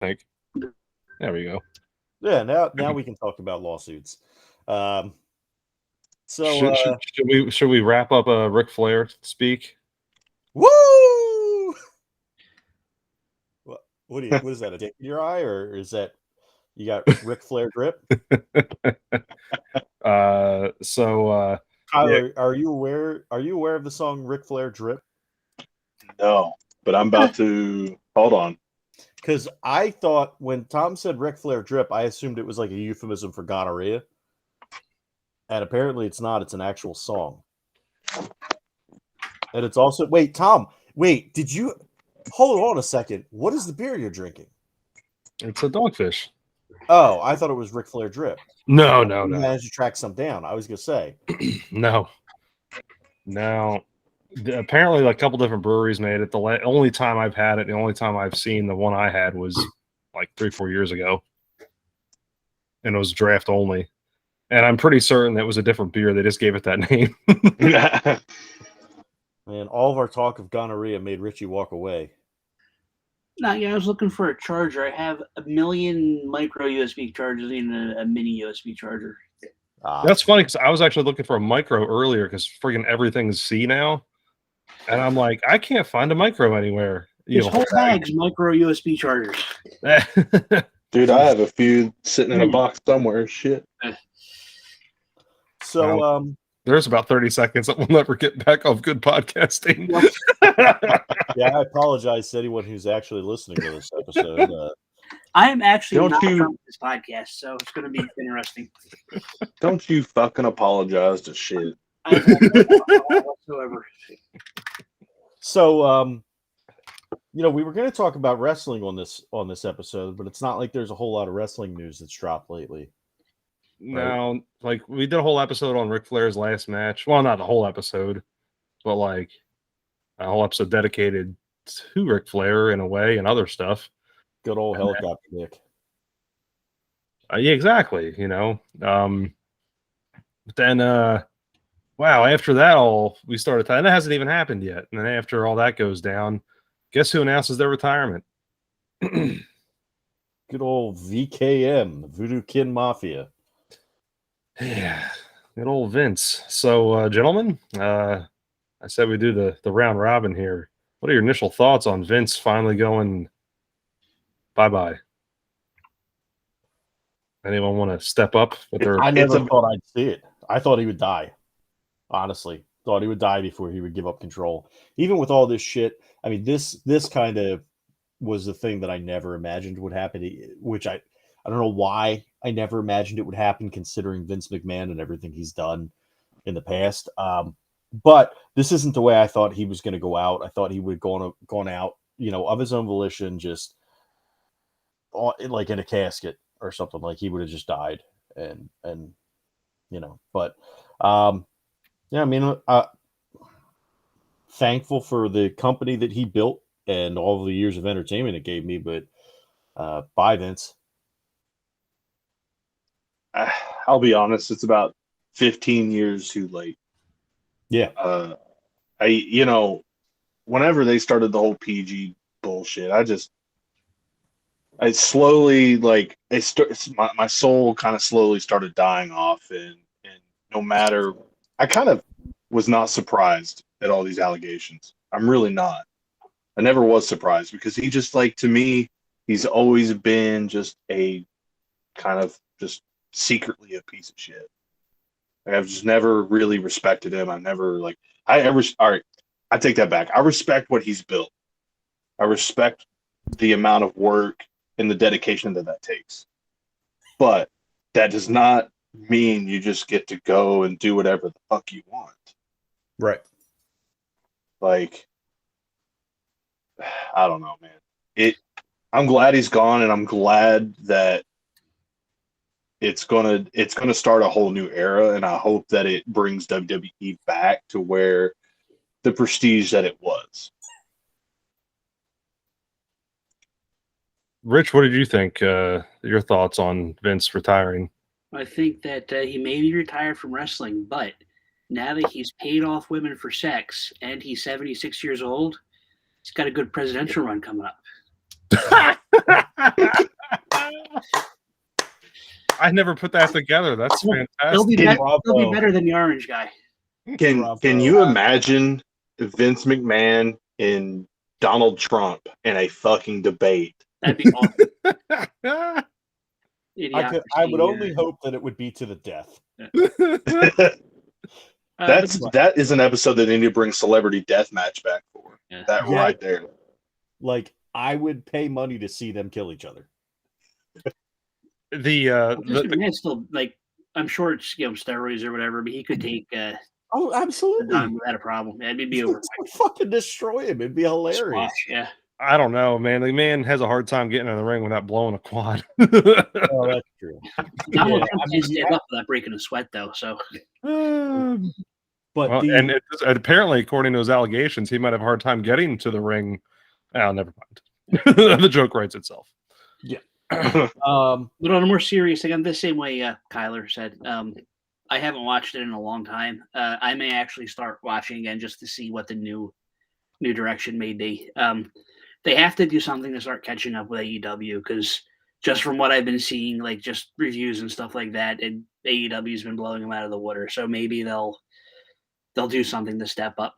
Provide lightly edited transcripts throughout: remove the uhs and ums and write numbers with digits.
think. There we go. Yeah, now we can talk about lawsuits. So Should we wrap up Ric Flair speak? woo! What is that? A dick in your eye, or is that you got Ric Flair drip? Tyler, yeah. Are you aware of the song Ric Flair drip? No, but I'm about to hold on. Because I thought when Tom said Ric Flair drip, I assumed it was like a euphemism for gonorrhea. And apparently it's not. It's an actual song. And it's also... Wait, Tom. Wait, did you... Hold on a second. What is the beer you're drinking? It's a Dogfish. Oh, I thought it was Ric Flair drip. No. You managed to track some down. I was going to say. No. Apparently a couple different breweries made it. The only time I've had it, the only time I've seen the one I had was like 3-4 years ago. And it was draft only. And I'm pretty certain that was a different beer. They just gave it that name. Man, all of our talk of gonorrhea made Richie walk away. No, yeah, I was looking for a charger. I have 1 million micro USB chargers and a mini USB charger. That's funny because I was actually looking for a micro earlier because friggin' everything's C now. And I'm like, I can't find a micro anywhere. There's whole bags micro USB chargers. Dude, I have a few sitting in a box somewhere. Shit. So, there's about 30 seconds that we'll never get back off good podcasting. Yeah, I apologize to anyone who's actually listening to this episode. I am actually not from this podcast, so it's going to be interesting. Don't you fucking apologize to shit. I have no whatsoever. So, we were going to talk about wrestling on this episode, but it's not like there's a whole lot of wrestling news that's dropped lately. No, like we did a whole episode on Ric Flair's last match. Well, not the whole episode, but like a whole episode dedicated to Ric Flair in a way and other stuff. Good old helicopter dick. Yeah, exactly. But then, wow, after that, we started, and it hasn't even happened yet. And then after all that goes down, guess who announces their retirement? Good old VKM, the Voodoo Kin Mafia. Yeah, good old Vince. So, gentlemen, I said we do the round robin here. What are your initial thoughts on Vince finally going bye-bye? Anyone want to step up with their... I never thought I'd see it. I thought he would die. Honestly, thought he would die before he would give up control. Even with all this shit, I mean, this kind of was the thing that I never imagined would happen, which I don't know why I never imagined it would happen, considering Vince McMahon and everything he's done in the past. But this isn't the way I thought he was going to go out. I thought he would gone out, of his own volition, just like in a casket or something. Like he would have just died, and But yeah, I mean, thankful for the company that he built and all the years of entertainment it gave me. But bye, Vince. I'll be honest, it's about 15 years too late. Yeah. Whenever they started the whole PG bullshit, I slowly, my soul kind of slowly started dying off, and no matter, I kind of was not surprised at all these allegations. I'm really not. I never was surprised because he just, to me, he's always been just a kind of just secretly a piece of shit. I've just never really respected him. I never all right, I take that back. I respect what he's built. I respect the amount of work and the dedication that takes. But that does not mean you just get to go and do whatever the fuck you want. Right. I don't know, man. I'm glad he's gone, and I'm glad that it's gonna start a whole new era, and I hope that it brings WWE back to where the prestige that it was. Rich, what did you think? Your thoughts on Vince retiring? I think that he may be retired from wrestling, but now that he's paid off women for sex and he's 76 years old, he's got a good presidential run coming up. I never put that together. That's He'll fantastic. be, Bravo. he'll be better than the orange guy. Can you imagine Vince McMahon and Donald Trump in a fucking debate? That'd be awesome. I would only hope that it would be to the death. That is an episode that they need to bring Celebrity Deathmatch back for. Yeah. That right there. Like, I would pay money to see them kill each other. McMahon's still like, I'm sure it's steroids or whatever, but he could take Oh, absolutely. without a problem. Yeah, it'd be over. Fucking destroy him. It'd be hilarious. Squash, yeah. I don't know, man. The man has a hard time getting in the ring without blowing a quad. Oh, that's true. Donald Trump can't stand up without breaking a sweat, though. So, but and apparently, according to his allegations, he might have a hard time getting to the ring. Oh, never mind. The joke writes itself. Yeah. But on a more serious thing, I'm the same way Kyler said. I haven't watched it in a long time. I may actually start watching again just to see what the new direction may be. They have to do something to start catching up with AEW, because just from what I've been seeing, like just reviews and stuff like that, and AEW's been blowing them out of the water. So maybe they'll do something to step up.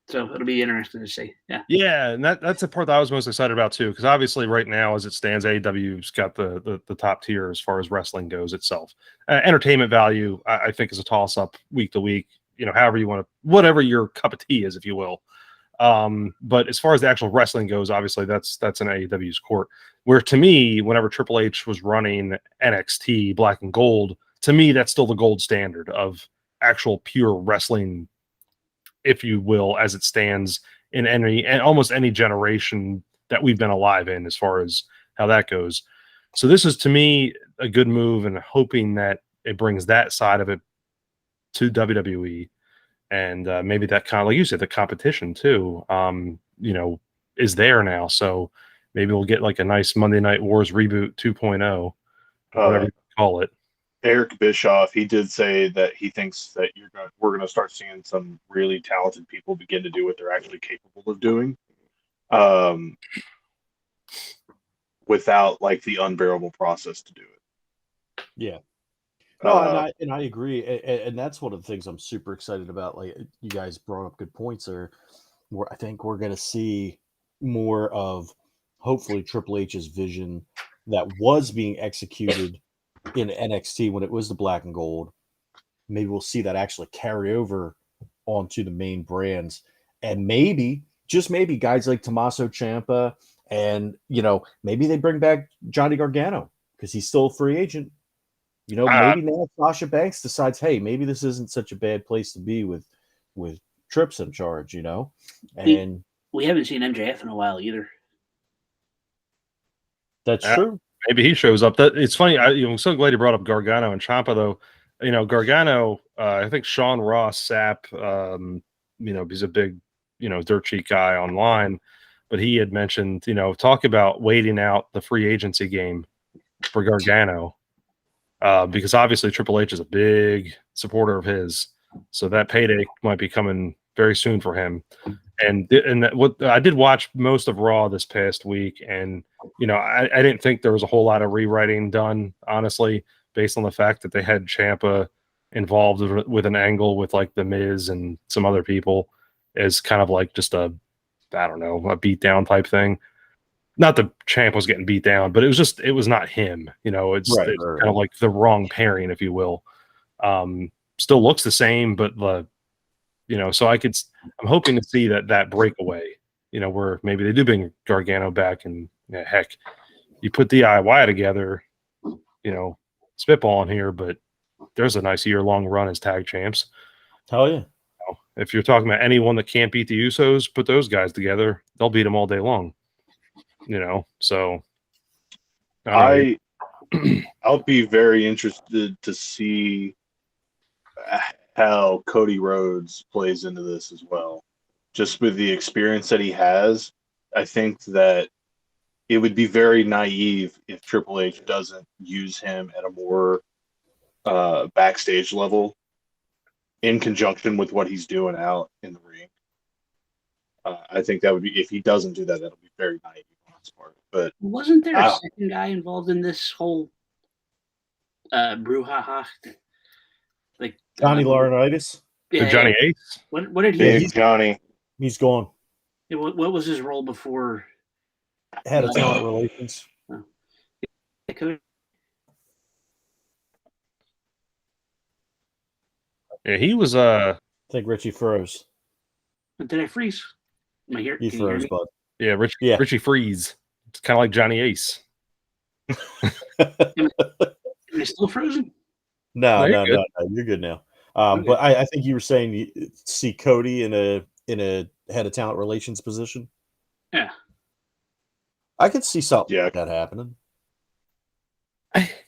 So it'll be interesting to see. Yeah. Yeah, and that's the part that I was most excited about too, because obviously right now, as it stands, AEW's got the top tier as far as wrestling goes itself. Entertainment value, I think, is a toss up week to week. However you want to, whatever your cup of tea is, if you will. But as far as the actual wrestling goes, obviously that's in AEW's court. Where to me, whenever Triple H was running NXT Black and Gold, to me that's still the gold standard of actual pure wrestling, if you will, as it stands in almost any generation that we've been alive in, as far as how that goes. So this is, to me, a good move, and hoping that it brings that side of it to WWE. And maybe that kind of, like you said, the competition too, is there now. So maybe we'll get like a nice Monday Night Wars reboot 2.0, whatever you call it. Eric Bischoff, he did say that he thinks that we're going to start seeing some really talented people begin to do what they're actually capable of doing, without like the unbearable process to do it. Yeah. No, and I agree, and that's one of the things I'm super excited about. Like, you guys brought up good points there. Where I think we're going to see more of, hopefully, Triple H's vision that was being executed in NXT when it was the Black and Gold. Maybe we'll see that actually carry over onto the main brands, and maybe, just maybe, guys like Tommaso Ciampa, and maybe they bring back Johnny Gargano because he's still a free agent. Maybe now Sasha Banks decides, hey, maybe this isn't such a bad place to be with Trips in charge, And we haven't seen MJF in a while either. That's true. Maybe he shows up. It's funny. I'm so glad you brought up Gargano and Ciampa, though. Gargano, I think Sean Ross Sapp, he's a big, dirt sheet guy online, but he had mentioned, talk about waiting out the free agency game for Gargano. Because obviously Triple H is a big supporter of his, so that payday might be coming very soon for him. And what I did watch most of Raw this past week, and I didn't think there was a whole lot of rewriting done, honestly, based on the fact that they had Ciampa involved with an angle with like the Miz and some other people, as kind of like just a beatdown type thing. Not that Champ was getting beat down, but it was not him. It's kind of like the wrong pairing, if you will. Still looks the same, but so I'm hoping to see that breakaway, where maybe they do bring Gargano back, and heck, you put DIY together, spitballing here, but there's a nice year-long run as tag champs. Hell yeah. If you're talking about anyone that can't beat the Usos, put those guys together, they'll beat them all day long. So I'll be very interested to see how Cody Rhodes plays into this as well. Just with the experience that he has, I think that it would be very naive if Triple H doesn't use him at a more backstage level in conjunction with what he's doing out in the ring. I think that would be, if he doesn't do that, that'll be very naive on his part. But Wasn't there a Wow. second guy involved in this whole brouhaha? Like Johnny Laurinaitis. Yeah, Johnny yeah. Ace. What did he? Yeah, Big Johnny. He's gone. What was his role before? Head of talent relations. Yeah, he was I think Richie froze. Did I freeze? Am I here? He Can you hear froze, me? bud. yeah, Yeah. Richie Freeze. It's kind of like Johnny Ace. Am I still frozen? No, No, you're you're good now. Okay. But I think you were saying you see Cody in a head of talent relations position. Yeah. I could see something Yeah. like that happening.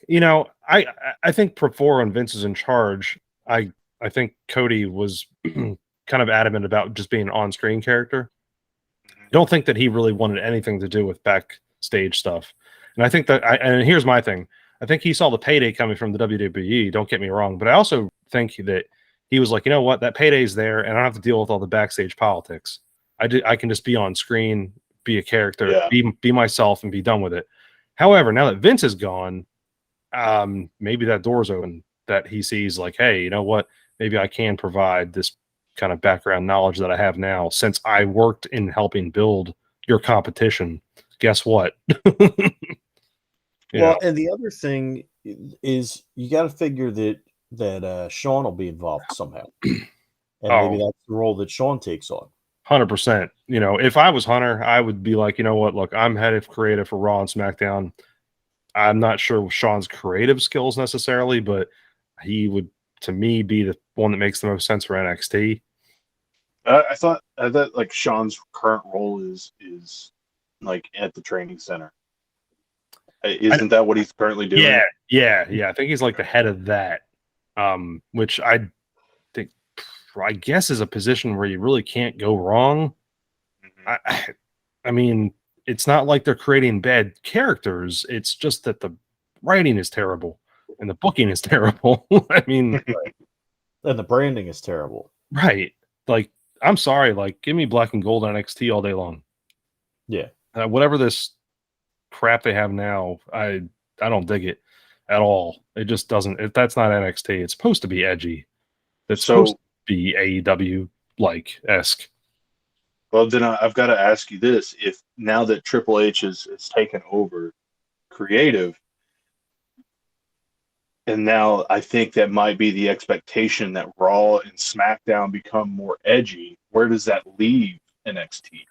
You know, I think before when Vince was in charge, I think Cody was kind of adamant about just being an on-screen character. I don't think that he really wanted anything to do with backstage stuff. And I think that and here's my thing. I think he saw the payday coming from the WWE, don't get me wrong, but I also think that he was like, you know what, that payday's there and I don't have to deal with all the backstage politics. I can just be on screen, be a character, Yeah. be myself and be done with it. However, now that Vince is gone, maybe that door's open that he sees like, hey, you know what? Maybe I can provide this kind of background knowledge that I have now since I worked in helping build your competition. Guess what? Well, and the other thing is you got to figure that Sean will be involved somehow, and maybe that's the role that Sean takes on. 100%. You know, if I was Hunter, I would be like, you know what? Look, I'm head of creative for Raw and SmackDown. I'm not sure Sean's creative skills necessarily, but he would, to me, be the one that makes the most sense for NXT. I thought like Sean's current role is like at the training center. Isn't that what he's currently doing? Yeah. I think he's like the head of that, which I think, I guess, is a position where you really can't go wrong. Mhm. I mean, it's not like they're creating bad characters. It's just that the writing is terrible and the booking is terrible. I mean, And the branding is terrible. right. Like, I'm sorry, like, give me black and gold NXT all day long. Yeah. Whatever this crap they have now, I don't dig it at all. It just doesn't. That's not NXT. It's supposed to be edgy. It's supposed to be AEW like esque. Well, then I've got to ask you this: if now that Triple H has taken over creative, and now I think that might be the expectation that Raw and SmackDown become more edgy, where does that leave NXT?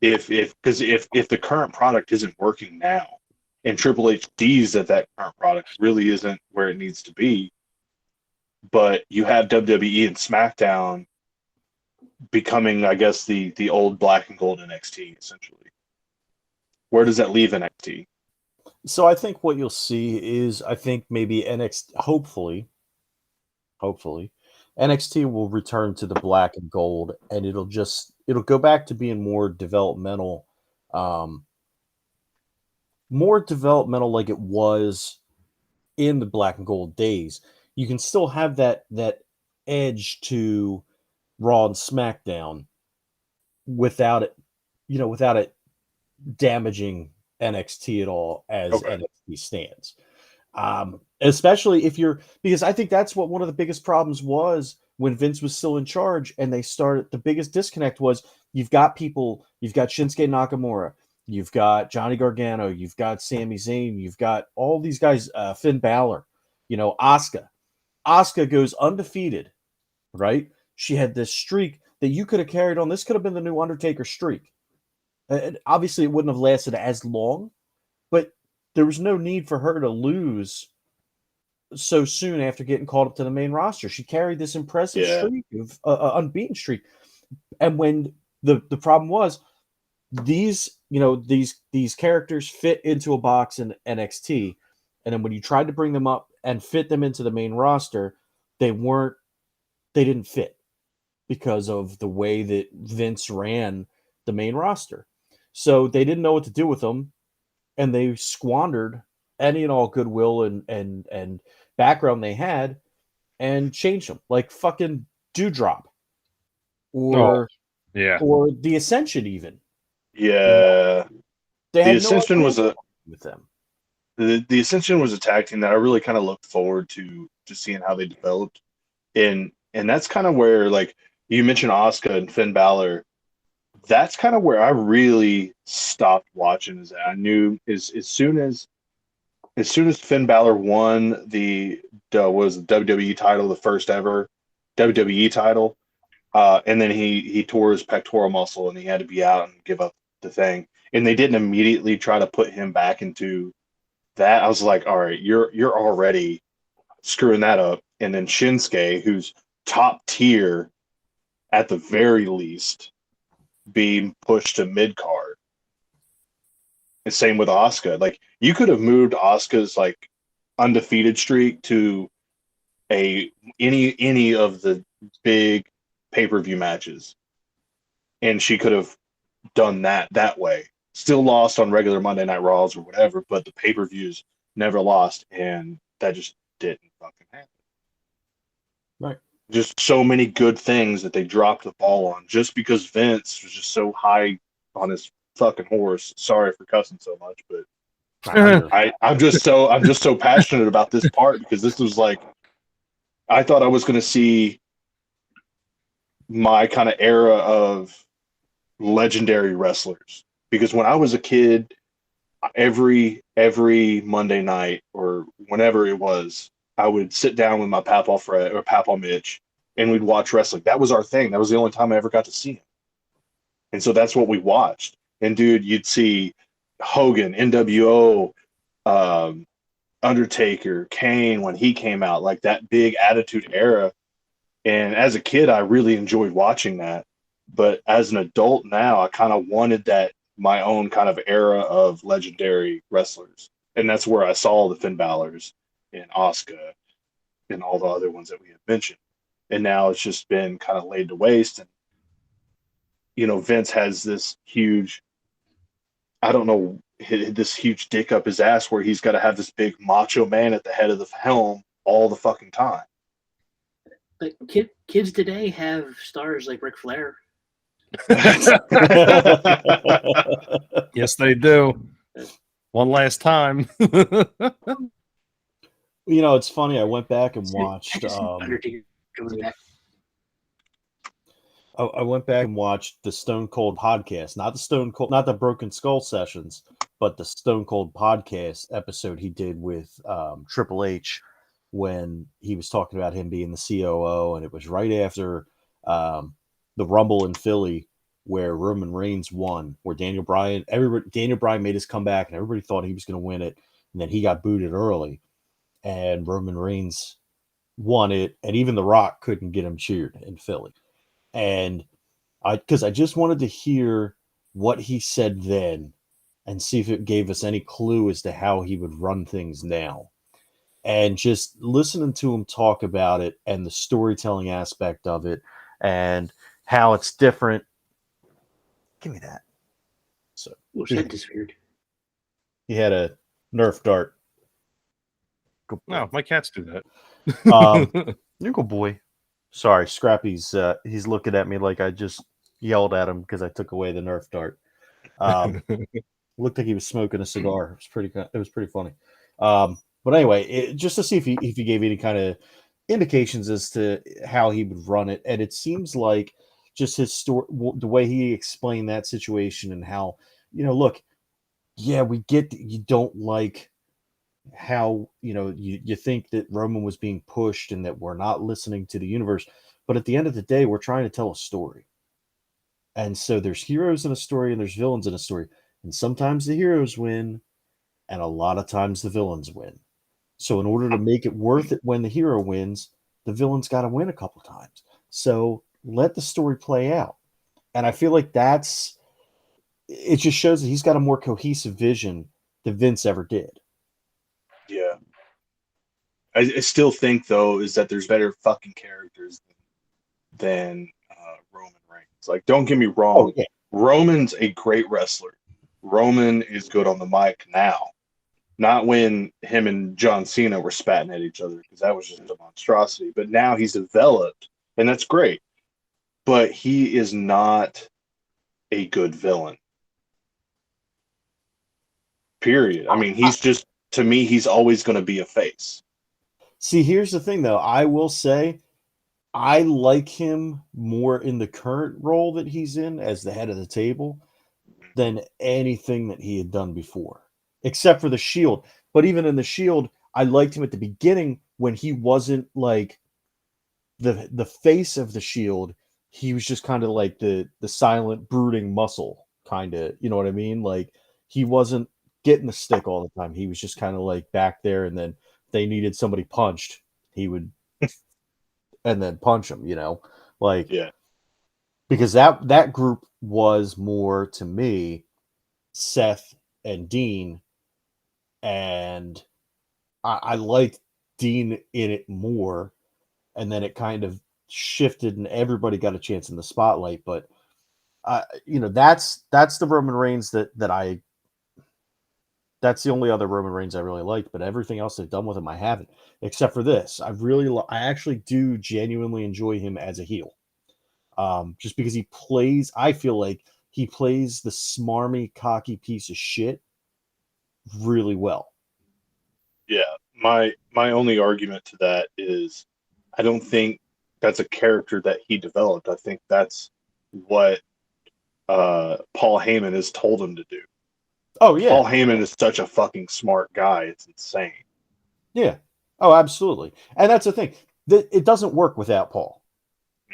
If the current product isn't working now, and Triple H sees that current product really isn't where it needs to be, but you have WWE and SmackDown becoming, I guess, the old black and gold NXT essentially. Where does that leave NXT? So I think what you'll see is I think maybe NXT, hopefully, NXT will return to the black and gold, and it'll go back to being more developmental like it was in the black and gold days. You can still have that edge to Raw and SmackDown without it damaging NXT at all as NXT stands. Especially because I think that's what one of the biggest problems was when Vince was still in charge and they started. The biggest disconnect was you've got Shinsuke Nakamura, you've got Johnny Gargano, you've got Sami Zayn, you've got all these guys, Finn Balor, Asuka. Asuka goes undefeated, right? She had this streak that you could have carried on. This could have been the new Undertaker streak. Obviously, it wouldn't have lasted as long, but there was no need for her to lose so soon after getting called up to the main roster. She carried this impressive streak of unbeaten streak. And when the problem was these characters fit into a box in NXT, and then when you tried to bring them up and fit them into the main roster, they didn't fit because of the way that Vince ran the main roster. So they didn't know what to do with them, and they squandered any and all goodwill and background they had and changed them, like fucking Dewdrop or the Ascension even. Yeah. They had The Ascension idea was a with them. the Ascension was a tag team that I really kind of looked forward to seeing how they developed. And that's kind of where, like, you mentioned Asuka and Finn Balor. That's kind of where I really stopped watching. Is that I knew as soon as Finn Balor won the WWE title, the first ever WWE title, and then he tore his pectoral muscle and he had to be out and give up the thing. And they didn't immediately try to put him back into that. I was like, all right, you're already screwing that up. And then Shinsuke, who's top tier at the very least, being pushed to mid card. And same with Asuka. Like, you could have moved Asuka's like undefeated streak to any of the big pay-per-view matches, and she could have done that way. Still lost on regular Monday Night Raws or whatever, but the pay-per-views never lost, and that just didn't fucking happen. Right. Just so many good things that they dropped the ball on just because Vince was just so high on his fucking horse. Sorry for cussing so much, but I'm just so passionate about this part because this was like, I thought I was going to see my kind of era of legendary wrestlers, because when I was a kid, every Monday night or whenever it was, I would sit down with my Papaw Fred or Papaw Mitch, and we'd watch wrestling. That was our thing. That was the only time I ever got to see him, and so that's what we watched. And dude, you'd see Hogan, NWO, Undertaker, Kane when he came out, like that big Attitude Era. And as a kid, I really enjoyed watching that. But as an adult now, I kind of wanted that, my own kind of era of legendary wrestlers. And that's where I saw the Finn Balor's and Asuka and all the other ones that we have mentioned. And now it's just been kind of laid to waste. And, you know, Vince has this huge, I don't know, this huge dick up his ass where he's got to have this big macho man at the head of the helm all the fucking time. But kids today have stars like Ric Flair. Yes, they do. One last time. You know, it's funny. I went back and watched. Undertaker coming back. I went back and watched the Stone Cold podcast, not the Broken Skull sessions, but the Stone Cold podcast episode he did with Triple H when he was talking about him being the COO, and it was right after the Rumble in Philly where Roman Reigns won, where Daniel Bryan made his comeback, and everybody thought he was going to win it, and then he got booted early, and Roman Reigns won it, and even The Rock couldn't get him cheered in Philly. And because I just wanted to hear what he said then and see if it gave us any clue as to how he would run things now. And just listening to him talk about it and the storytelling aspect of it and how it's different. Give me that. So That disappeared. He had a Nerf dart. No, my cats do that. You go, boy. Sorry, Scrappy's he's looking at me like I just yelled at him because I took away the Nerf dart. Looked like he was smoking a cigar. It was pretty funny. But anyway, just to see if he gave any kind of indications as to how he would run it, and it seems like just his story, the way he explained that situation, and how, you know, look, yeah, we get that you don't like how, you know, you think that Roman was being pushed and that we're not listening to the universe, but at the end of the day, we're trying to tell a story, and so there's heroes in a story and there's villains in a story, and sometimes the heroes win and a lot of times the villains win. So in order to make it worth it when the hero wins, the villain's got to win a couple times. So let the story play out. And I feel like it just shows that he's got a more cohesive vision than Vince ever did. Yeah. I still think, though, is that there's better fucking characters than Roman Reigns. Like, don't get me wrong. Oh, yeah. Roman's a great wrestler. Roman is good on the mic now. Not when him and John Cena were spatting at each other, because that was just a monstrosity. But now he's developed, and that's great. But he is not a good villain. Period. I mean, he's just, to me, he's always going to be a face. See, here's the thing, though. I will say I like him more in the current role that he's in as the head of the table than anything that he had done before, except for the Shield. But even in the Shield, I liked him at the beginning when he wasn't like the face of the Shield. He was just kind of like the silent, brooding muscle, kind of. You know what I mean? Like he wasn't getting the stick all the time. He was just kind of like back there, and then they needed somebody punched, he would and then punch him. You know, like Yeah. because that group was more to me Seth and Dean, and I liked Dean in it more, and then it kind of shifted and everybody got a chance in the spotlight. But that's the Roman Reigns that's the only other Roman Reigns I really liked, but everything else they've done with him I haven't, except for this. I actually do genuinely enjoy him as a heel. Just because I feel like he plays the smarmy, cocky piece of shit really well. Yeah. My only argument to that is I don't think that's a character that he developed. I think that's what Paul Heyman has told him to do. Oh, yeah. Paul Heyman is such a fucking smart guy. It's insane. Yeah. Oh, absolutely. And that's the thing. It doesn't work without Paul.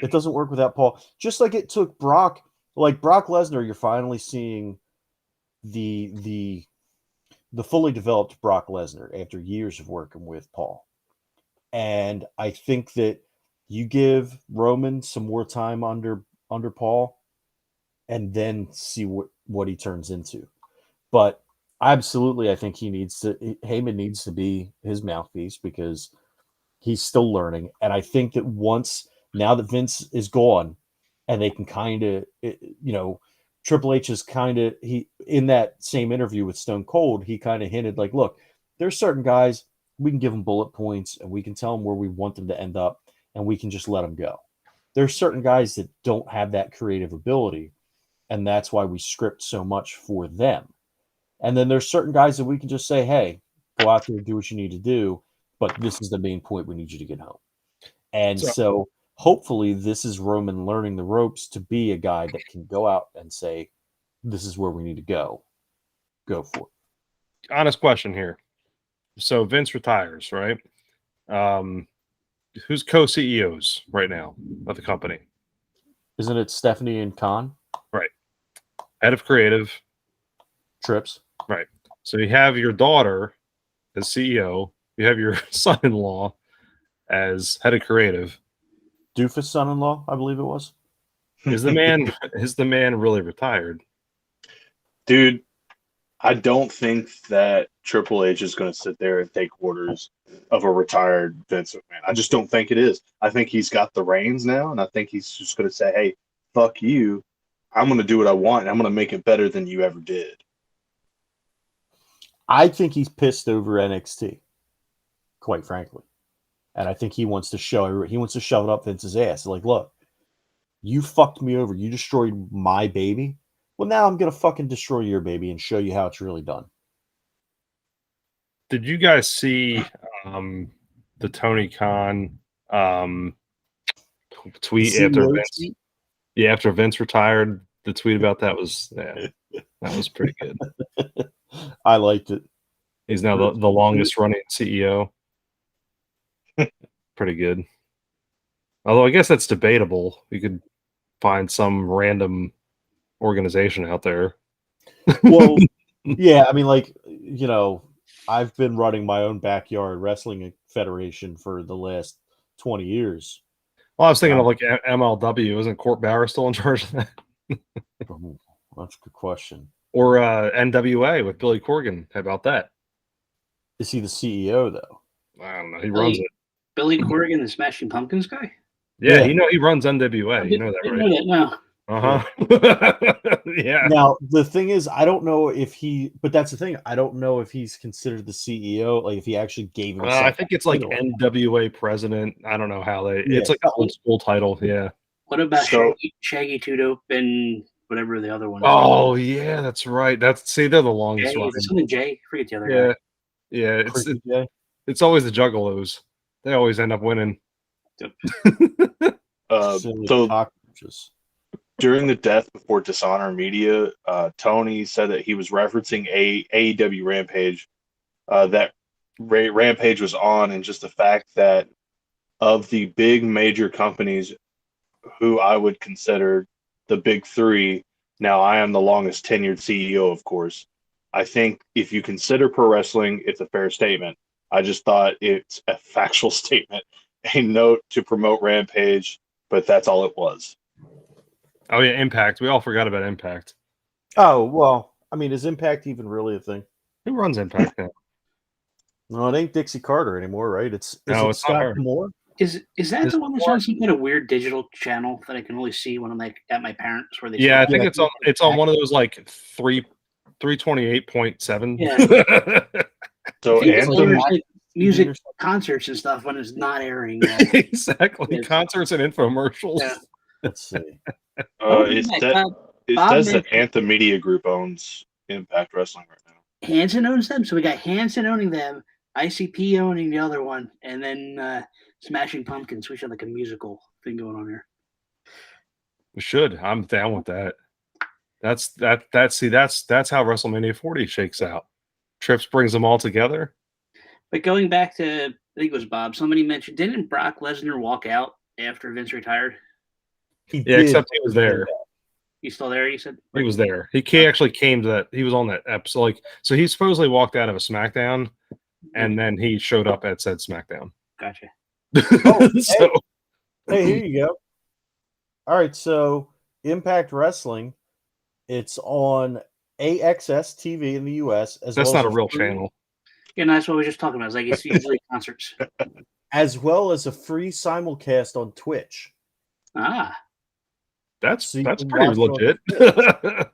It doesn't work without Paul. Just like it took Brock, like Brock Lesnar, you're finally seeing the fully developed Brock Lesnar after years of working with Paul. And I think that you give Roman some more time under Paul and then see what he turns into. But absolutely, I think Heyman needs to be his mouthpiece because he's still learning. And I think that now that Vince is gone and they can kind of, Triple H is he in that same interview with Stone Cold, he kind of hinted like, look, there's certain guys we can give them bullet points and we can tell them where we want them to end up and we can just let them go. There's certain guys that don't have that creative ability, and that's why we script so much for them. And then there's certain guys that we can just say, hey, go out there and do what you need to do, but this is the main point. We need you to get home. And so hopefully this is Roman learning the ropes to be a guy that can go out and say, this is where we need to go. Go for it. Honest question here. So Vince retires, right? Who's co-CEOs right now of the company? Isn't it Stephanie and Khan? Right. Head of creative. Trips. Right. So you have your daughter as CEO. You have your son-in-law as head of creative. Doofus son-in-law, I believe it was. Is the man really retired? Dude, I don't think that Triple H is going to sit there and take orders of a retired Vince McMahon. I just don't think it is. I think he's got the reins now, and I think he's just going to say, hey, fuck you. I'm going to do what I want, and I'm going to make it better than you ever did. I think he's pissed over NXT, quite frankly. And I think he wants to shove it up Vince's ass. Like, look, you fucked me over. You destroyed my baby. Well, now I'm going to fucking destroy your baby and show you how it's really done. Did you guys see the Tony Khan tweet after Vince? Tweet? Yeah, after Vince retired, the tweet about that was pretty good. I liked it. He's now the longest running CEO. Pretty good. Although I guess that's debatable. You could find some random organization out there. Well, yeah, I mean, like, I've been running my own backyard wrestling federation for the last 20 years. Well, I was thinking of like MLW. Isn't Court Bauer still in charge of that? That's a good question. Or NWA with Billy Corgan. How about that? Is he the CEO, though? I don't know. He runs it. Billy Corgan, the Smashing Pumpkins guy? Yeah, he runs NWA. You know that, right? I know that now. Uh-huh. Yeah. Now, the thing is, I don't know but that's the thing. I don't know if he's considered the CEO, like if he actually gave himself. I think it's like NWA president. I don't know how it's like an old school title. Yeah. What about Shaggy Two Dope and whatever the other one is. Oh yeah, that's right. They're the longest Jay, one. is it something Jay? Forget the other Yeah, guy. yeah. Creepy Jay. It's always the Juggalos. They always end up winning. Silly So cockroaches. during the Death Before Dishonor media, Tony said that he was referencing AEW Rampage. That Rampage was on, and just the fact that of the big major companies who I would consider the big three, now I am the longest tenured CEO, of course. I think if you consider pro wrestling, it's a fair statement. I just thought it's a factual statement, a note to promote Rampage, but that's all it was. Oh yeah, Impact. We all forgot about Impact. Oh, well, I mean, is Impact even really a thing? Who runs Impact now? No, it ain't Dixie Carter anymore, right? Is No, it it's not Scott her. Moore? Is that This the one that's on some kind of weird digital channel that I can only see when I'm like at my parents where they Yeah, I show- think Yeah, it's on one of those like 328.7. Yeah. So I think it's Anthem, like music or something. concerts and stuff when it's not airing. Exactly. Yes. Concerts and infomercials. Yeah. Let's see. it Bob says that mentioned- Anthem Media Group owns Impact Wrestling right now. Hanson owns them, so we got Hanson owning them, ICP owning the other one, and then Smashing Pumpkins. We should have like a musical thing going on here. We should. I'm down with that. That's how WrestleMania 40 shakes out. Trips brings them all together. But going back to, I think it was Bob, somebody mentioned, didn't Brock Lesnar walk out after Vince retired? He Yeah, did. except he was there. He's still there, you said? He was there. He actually came to that. He was on that episode. Like, so he supposedly walked out of a SmackDown, and then he showed up at said SmackDown. Gotcha. Oh, So Hey, here you go. All right, so Impact Wrestling, it's on AXS TV in the US as that's well not as a real free- channel. Yeah, no, that's what we were just talking about. It's like it's usually concerts. as well as a free simulcast on Twitch. Ah, That's So you that's can pretty watch it legit.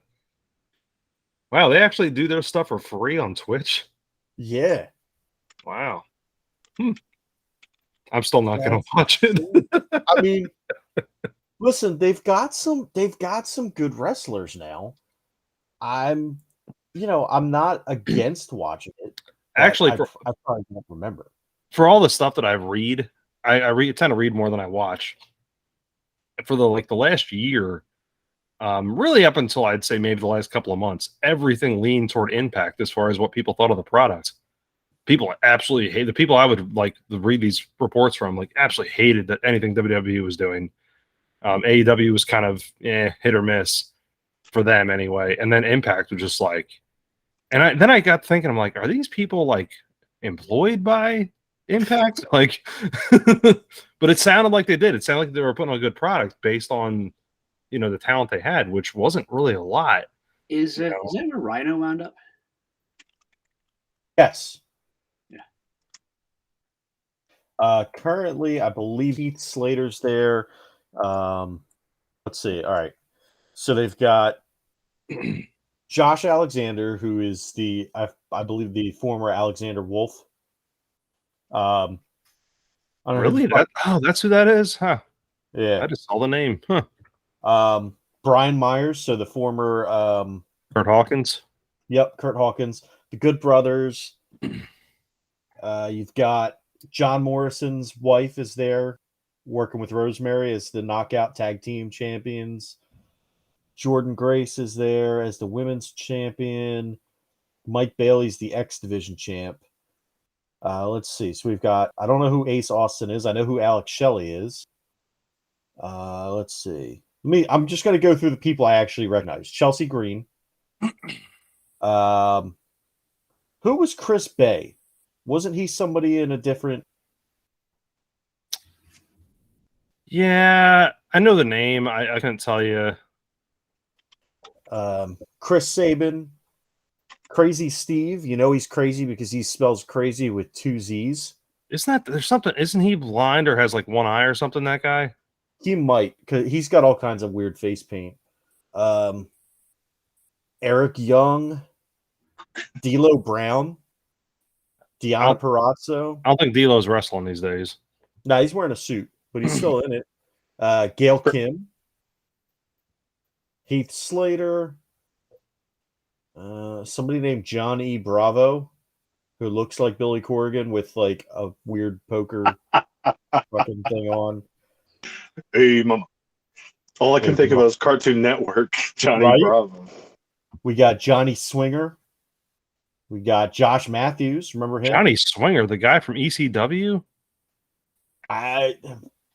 Wow, they actually do their stuff for free on Twitch. Yeah. Wow. I'm still not going to watch it. I mean, listen, they've got some good wrestlers now. I'm not against watching it. but Actually, I probably don't remember. for all the stuff that I read, I tend to read more than I watch. For the last year, really up until I'd say maybe the last couple of months, everything leaned toward Impact as far as what people thought of the product. People absolutely hate the people I would like to read these reports from, like absolutely hated that anything WWE was doing. AEW was kind of hit or miss for them anyway, and then Impact was just like, and then I got thinking, I'm like, are these people like employed by Impact? Like, but it sounded like they did. It sounded like they were putting on a good product based on the talent they had, which wasn't really a lot. is that where Rhino wound up? Yes. Yeah. Currently, I believe Heath Slater's there. Let's see. All right. So they've got Josh Alexander, who is I believe the former Alexander Wolf. I don't know Really? That's who that is? Huh. Yeah. I just saw the name. Huh. Brian Myers, so the former Kurt Hawkins. Yep, Kurt Hawkins. The Good Brothers. You've got John Morrison's wife is there working with Rosemary as the Knockout Tag Team Champions. Jordan Grace is there as the women's champion. Mike Bailey's the X Division champ. Let's see. So we've got, I don't know who Ace Austin is. I know who Alex Shelley is. Let's see. I'm just going to go through the people I actually recognize. Chelsea Green. Who was Chris Bay? Wasn't he somebody in a different? Yeah, I know the name. I couldn't tell you. Chris Sabin, Crazy Steve. You know he's crazy because he spells crazy with 2 Z's. There's something? Isn't he blind or has like one eye or something? That guy. He might, because he's got all kinds of weird face paint. Eric Young, D'Lo Brown, Deanna Perazzo. I don't think D'Lo's wrestling these days. No, he's wearing a suit, but he's still in it. Gail Kim, Heath Slater. Somebody named John E. Bravo, who looks like Billy Corrigan with like a weird poker fucking thing on. Hey, mama. All I can think about is Cartoon Network. Johnny Right? Bravo. We got Johnny Swinger. We got Josh Matthews. Remember him? Johnny Swinger, the guy from ECW?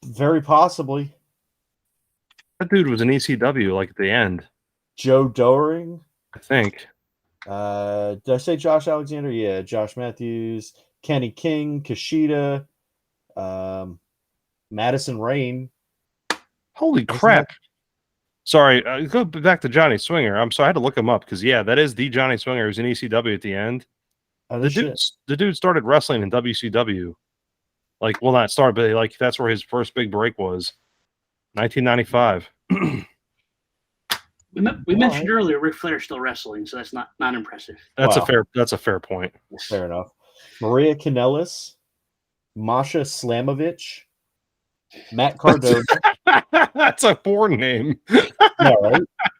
Very possibly. That dude was in ECW like at the end. Joe Doering. I think. Did I say Josh Alexander? Yeah, Josh Matthews, Kenny King, Kushida, Madison Rain. Holy crap. Sorry, go back to Johnny Swinger. I'm sorry, I had to look him up because, yeah, that is the Johnny Swinger who's in ECW at the end. The dude started wrestling in WCW. Like, well, not started, but like that's where his first big break was. 1995. We mentioned earlier Ric Flair's still wrestling, so that's not impressive. That's a fair point. Fair enough. Maria Kanellis, Masha Slamovich, Matt Cardona. That's a porn name. Yeah,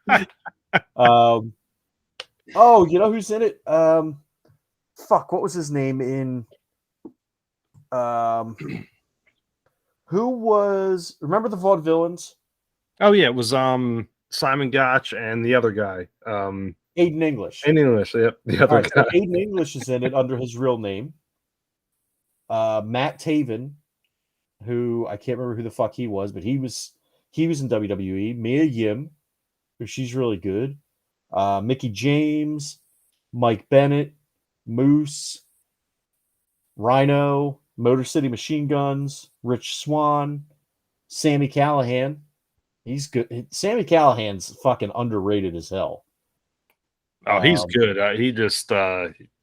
right? Oh, you know who's in it? Fuck, what was his name in who was remember the Vaudevillains? Oh yeah, it was Simon Gotch and the other guy. Aiden English. Aiden English, yep. The other guy. So Aiden English is in it under his real name. Matt Taven, who I can't remember who the fuck he was, but he was in WWE. Mia Yim, who she's really good. Mickey James, Mike Bennett, Moose, Rhino, Motor City Machine Guns, Rich Swann, Sammy Callahan. He's good. Sammy Callahan's fucking underrated as hell. Oh, he's good.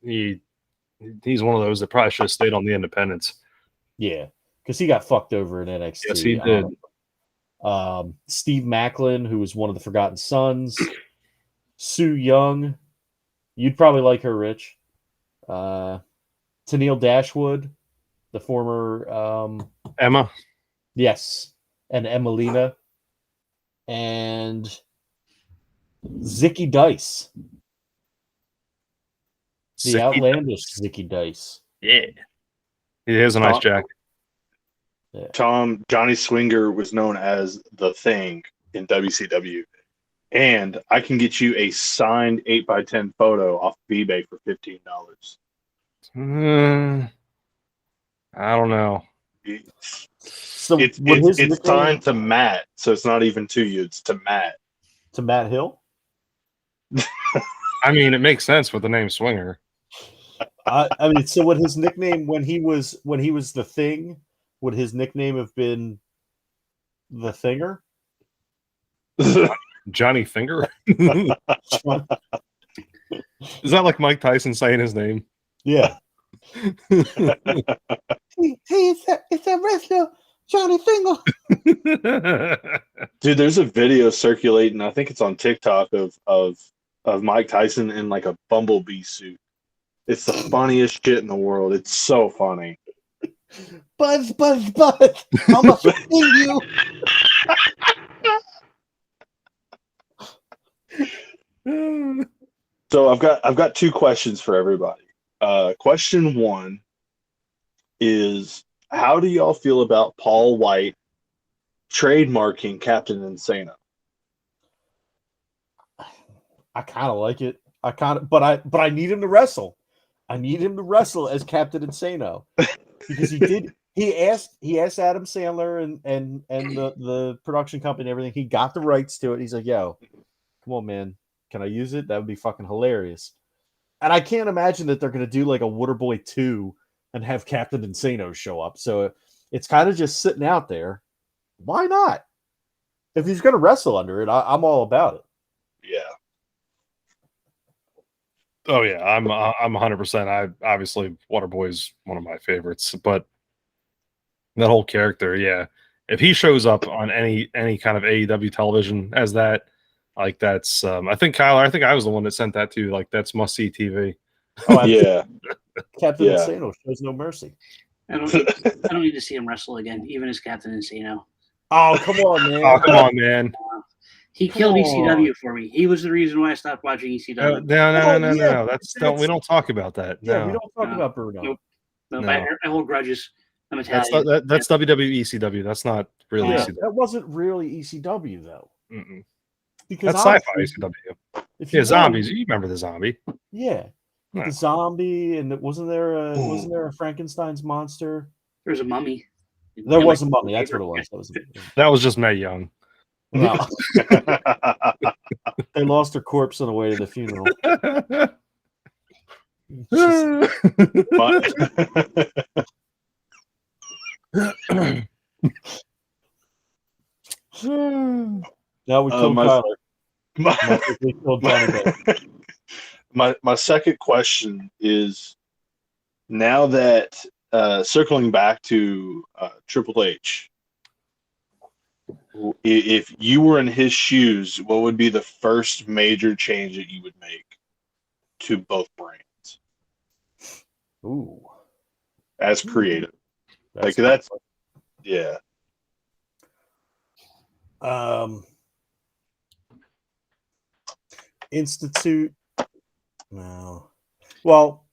He's one of those that probably should have stayed on the independents. Yeah, because he got fucked over in NXT. Yes, he did. Steve Macklin, who was one of the Forgotten Sons. Sue Young. You'd probably like her, Rich. Tennille Dashwood, the former Emma. Yes, and Emelina. And Zicky Dice. The outlandish Zicky Dice. Yeah. He has a nice jacket. Yeah. Johnny Swinger was known as The Thing in WCW. And I can get you a signed 8x10 photo off of eBay for $15. I don't know. So it's signed to Matt, so it's not even to you. It's to Matt. To Matt Hill? I mean, it makes sense with the name Swinger. I mean, so would his nickname when he was the Thing? Would his nickname have been the Thinger? Johnny Finger? Is that like Mike Tyson saying his name? Yeah. Hey, it's that wrestler, Johnny Finger. Dude, there's a video circulating. I think it's on TikTok of Mike Tyson in like a bumblebee suit. It's the funniest shit in the world. It's so funny. Buzz, buzz, buzz. I'm gonna sting you. So I've got two questions for everybody. Question one is, how do y'all feel about Paul White trademarking Captain Insano? I kind of like it. But I need him to wrestle. I need him to wrestle as Captain Insano because he asked Adam Sandler and the production company and everything. He got the rights to it. He's like, yo, come on, man. Can I use it? That would be fucking hilarious. And I can't imagine that they're going to do like a Waterboy 2 and have Captain Insano show up. So it's kind of just sitting out there. Why not? If he's going to wrestle under it, I'm all about it. Yeah. Oh yeah, I'm 100%. I obviously Waterboy's one of my favorites, but that whole character, yeah. If he shows up on any kind of AEW television as that, like that's I think Kyler, I think I was the one that sent that to you. Like that's must see TV. Oh yeah. Captain Insano shows no mercy. I don't need to see him wrestle again, even as Captain Insano. Oh, come on, man. Oh, come on, man. He Come killed on. ECW for me. He was the reason why I stopped watching ECW. Yeah, We don't talk about that. Yeah, No. we don't talk No. about Bruno. Nope. No, No. I hold grudges. I'm That's Italian. that's WWE ECW. That's not really Yeah, ECW. that wasn't really ECW though. Mm-mm. Because That's sci-fi honestly, ECW. if Yeah, you zombies. really- You remember the zombie? yeah, No. the zombie, and wasn't there a Frankenstein's monster? There's a mummy. There was a mummy. That's what it was. That was just Mae Young. No, they lost her corpse on the way to the funeral. Now we killed Tyler. We killed Johnny Depp. my second question is, now that circling back to Triple H, if you were in his shoes, what would be the first major change that you would make to both brands Ooh, as creative? That's yeah. Institute. No. Well,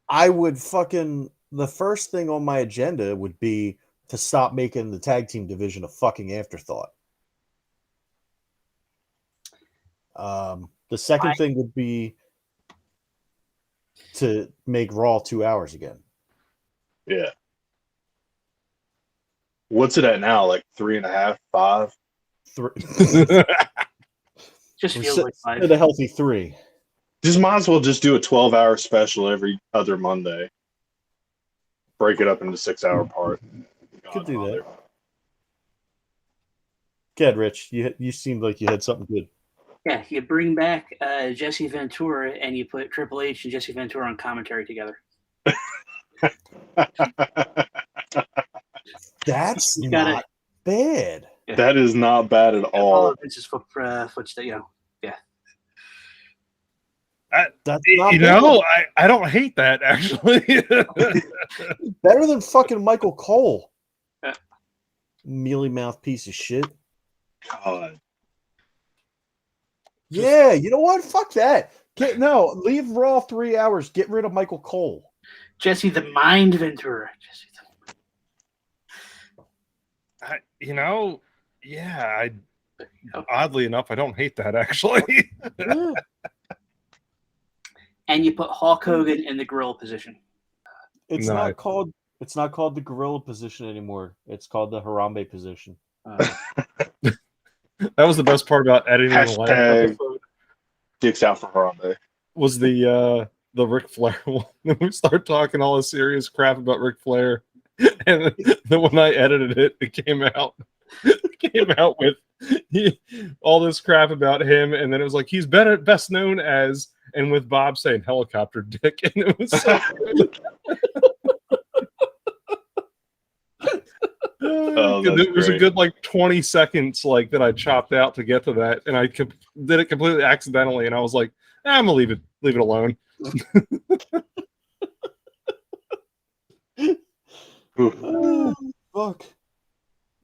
I would the first thing on my agenda would be to stop making the tag team division a fucking afterthought. The second thing would be to make Raw 2 hours again. Yeah. What's it at now? Like 3.5, 5? Just feels like 5. At a healthy 3. Just might as well just do a 12-hour special every other Monday. Break it up into 6-hour part. Could do that. Good, Rich. You seemed like you had something good. Yeah, you bring back Jesse Ventura and you put Triple H and Jesse Ventura on commentary together. That's not bad. Yeah. That is not bad at all. Vince's footsteps, yeah. That's you not know, I don't hate that actually. Better than fucking Michael Cole. Yeah. Mealy mouth piece of shit. God. Yeah, you know what? Fuck that. Leave Raw 3 hours. Get rid of Michael Cole. Jesse the Mind Ventura. Oddly enough, I don't hate that actually. Yeah. And you put Hulk Hogan in the gorilla position. It's not called the gorilla position anymore. It's called the Harambe position. That was the best part about editing the last episode. Dicks out for Harambe. Was the Ric Flair one. We start talking all this serious crap about Ric Flair, and then when I edited it, it came out with all this crap about him, and then it was like he's best known as, and with Bob saying helicopter dick, and it was so good. It was a good like 20 seconds like that I chopped out to get to that, and I did it completely accidentally, and I was like, I'm gonna leave it alone. Fuck.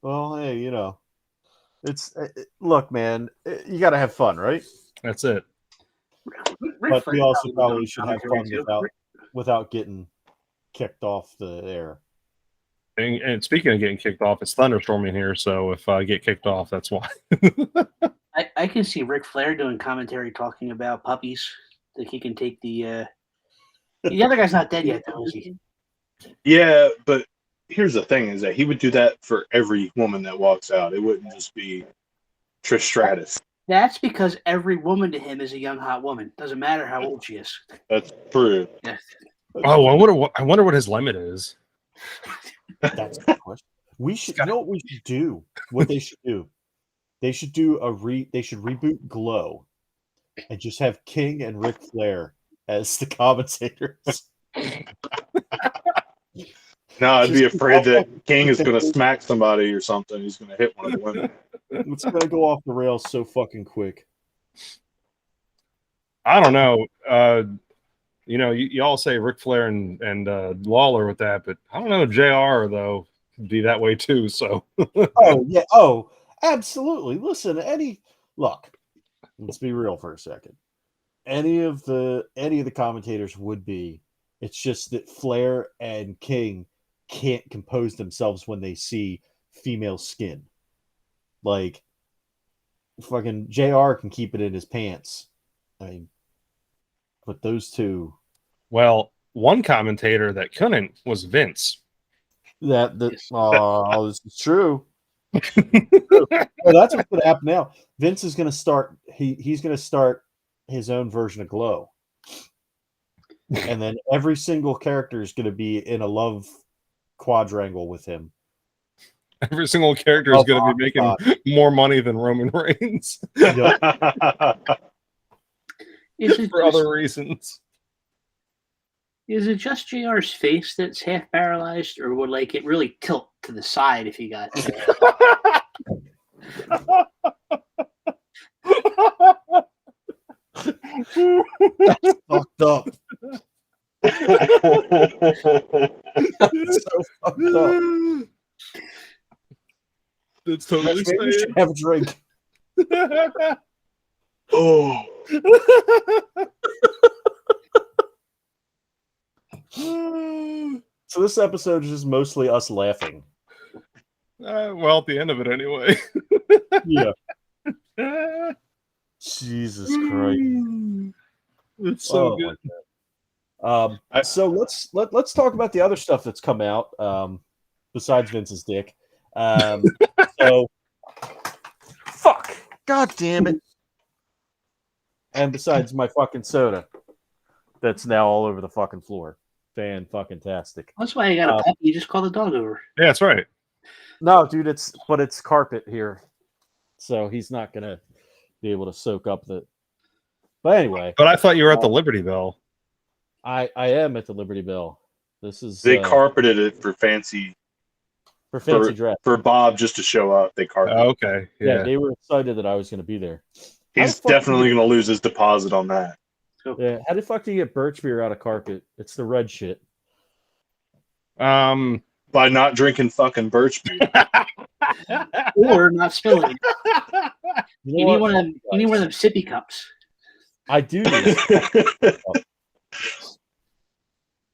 Well, hey, look, man, you got to have fun, right? That's it. But we also probably should have fun without getting kicked off the air. And speaking of getting kicked off, it's thunderstorming here, so if I get kicked off, that's why. I can see Ric Flair doing commentary talking about puppies. Like he can take the other guy's not dead yet, though, is he? Yeah, but here's the thing: is that he would do that for every woman that walks out. It wouldn't just be Trish Stratus. That's because every woman to him is a young hot woman. Doesn't matter how old she is. That's true. Yeah. Oh, I wonder what his limit is. That's a good question. You know what we should do? What they should do? They should do they should reboot Glow and just have King and Ric Flair as the commentators. No, I'd be afraid that King is going to smack somebody or something. He's going to hit one of the women. It's going to go off the rails so fucking quick. I don't know. You all say Ric Flair and Lawler with that, but I don't know. JR though would be that way too. So. Oh yeah. Oh, Absolutely. Listen, let's be real for a second. Any of the commentators would be. It's just that Flair and King can't compose themselves when they see female skin. Like fucking JR can keep it in his pants. I mean, but those two. Well, one commentator that couldn't was Vince. Yes. Oh, this is true. Well, that's what's going to happen now. Vince is going to start. He's going to start his own version of Glow, and then every single character is going to be in a love quadrangle with him. Every single character is going to be making more money than Roman Reigns. Yep. For other reasons. Is it just JR's face that's half paralyzed, or would like it really tilt to the side if he got? That's fucked up. That's so fucked up. That's totally Maybe we should have a drink. Oh. So this episode is just mostly us laughing. Well, at the end of it, anyway. Yeah. Jesus Christ. It's so good. So let's talk about the other stuff that's come out besides Vince's dick. So fuck. God damn it. And besides my fucking soda that's now all over the fucking floor. Fan-fucking-tastic. That's why I got a puppy. You just call the dog over. Yeah, that's right. No, dude, it's carpet here. So he's not gonna be able to soak up the. But anyway. But I thought you were at the Liberty Bell. I am at the Liberty Bell. This is They carpeted it for fancy dress. for Bob just to show up. They carpeted. Oh, okay. Yeah, they were excited that I was going to be there. He's definitely going to lose his deposit on that. Yeah, how the fuck do you get birch beer out of carpet? It's the red shit. By not drinking fucking birch beer. Or not spilling it. You need one of them sippy cups. I do.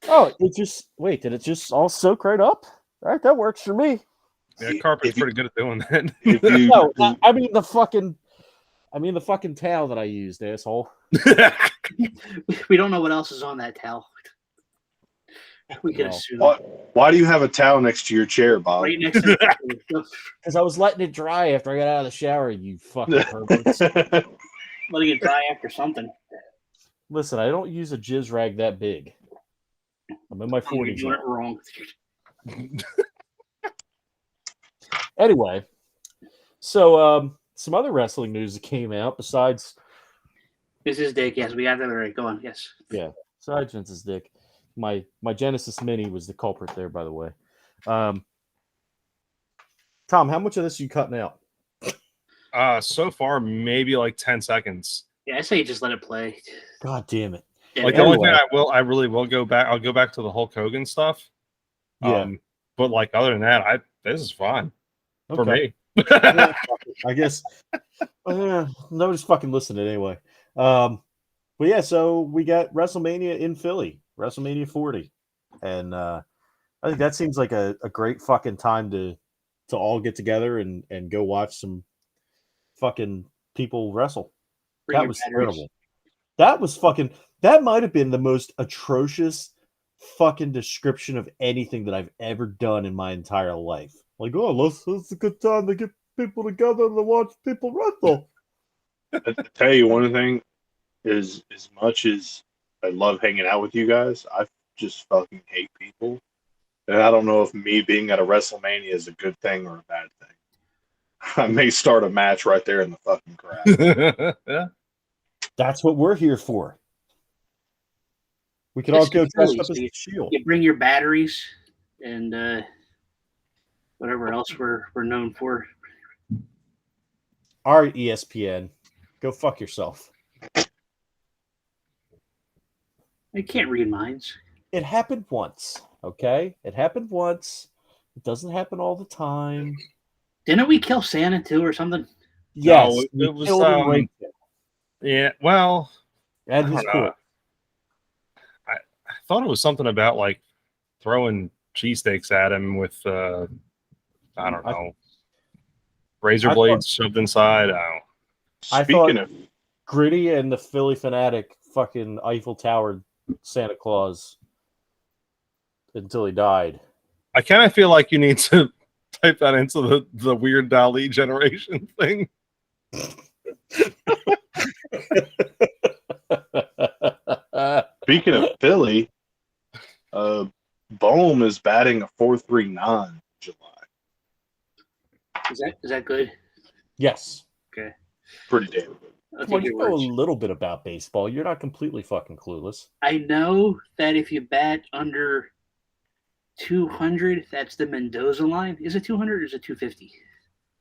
Oh, did it just all soak right up? All right, that works for me. Yeah, carpet's pretty good at doing that. No, I mean the fucking towel that I used, asshole. We don't know what else is on that towel. We can assume. Why do you have a towel next to your chair, Bob? Right next to because I was letting it dry after I got out of the shower, you fucking perverts. Letting it dry after something. Listen, I don't use a jizz rag that big. I'm in my 40s. You're doing it wrong. Anyway, so some other wrestling news that came out besides Vince's dick. Yes, we got that right. Go on. Yes. Yeah, besides Vince's dick. My Genesis Mini was the culprit there, by the way. Tom, how much of this are you cutting out? So far, maybe like 10 seconds. Yeah, I say just let it play. God damn it! Yeah, Like the only thing I really will go back. I'll go back to the Hulk Hogan stuff. Yeah. But like other than that, this is fine for me. I guess nobody's fucking listening anyway. But yeah, so we got WrestleMania in Philly, WrestleMania 40, and I think that seems like a great fucking time to all get together and go watch some fucking people wrestle. That was terrible. That might have been the most atrocious fucking description of anything that I've ever done in my entire life. Like, oh, it's a good time to get people together and to watch people wrestle. I tell you one thing is, as much as I love hanging out with you guys, I just fucking hate people. And I don't know if me being at a WrestleMania is a good thing or a bad thing. I may start a match right there in the fucking crowd. That's what we're here for. We can all go dress up as a Shield. You bring your batteries and whatever else we're known for. All right, ESPN, go fuck yourself. I can't read minds. It happened once, okay? It happened once. It doesn't happen all the time. Didn't we kill Santa too or something? Yes, No, we it was killed and raped him. yeah. Well, And I his don't know. court. I thought it was something about like throwing cheesesteaks at him with I don't know, razor I blades shoved inside. I Speaking thought of, Gritty and the Philly Fanatic fucking Eiffel Tower Santa Claus until he died. I kind of feel like you need to type that into the weird Dali generation thing. speaking of Philly, Bohm is batting a 4.39 in July. Is that good? Yes. Okay. Pretty damn good. I'll Well, take you your know a words. little bit about baseball. You're not completely fucking clueless. I know that if you bat under 200, that's the Mendoza line. Is it 200 or is it 250?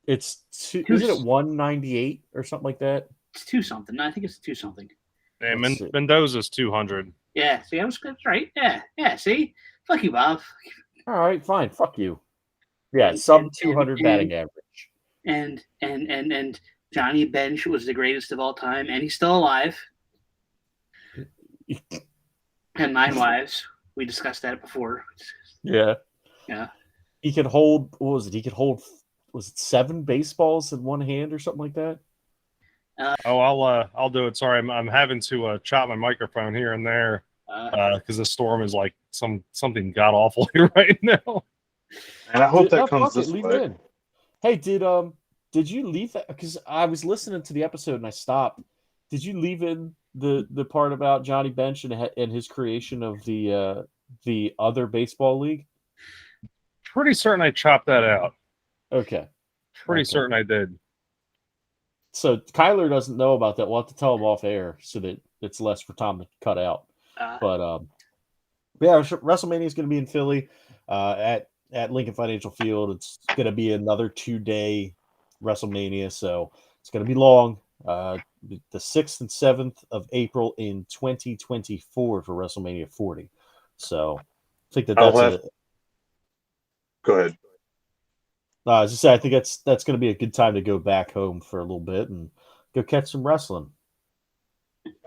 It's isn't it 198 or something like that? It's two something. No, I think it's two something. And Let's see. Mendoza's 200. Yeah, see, I was good, right? Yeah, see? Fuck you, Bob. All right, fine. Fuck you. Yeah, And- sub and- 200 and- batting average. And Johnny Bench was the greatest of all time, and he's still alive. And 9 wives. We discussed that before. Yeah. Yeah. He could hold. What was it? He could hold. Was it 7 baseballs in one hand or something like that? Oh, I'll do it. Sorry, I'm having to chop my microphone here and there because the storm is like something god awful here right now. And I hope that no, comes fuck it, this leave way. it in. Hey, did you leave that? Because I was listening to the episode and I stopped. Did you leave in the part about Johnny Bench and his creation of the other baseball league? Pretty certain I chopped that out. Okay. Pretty Okay. certain I did. So Kyler doesn't know about that. We'll have to tell him off air so that it's less for Tom to cut out. But yeah, WrestleMania is going to be in Philly at Lincoln Financial Field. It's going to be another 2-day WrestleMania, so it's going to be long. The 6th and 7th of April in 2024 for WrestleMania 40. So I think that's Go ahead. as I said, I think that's going to be a good time to go back home for a little bit and go catch some wrestling.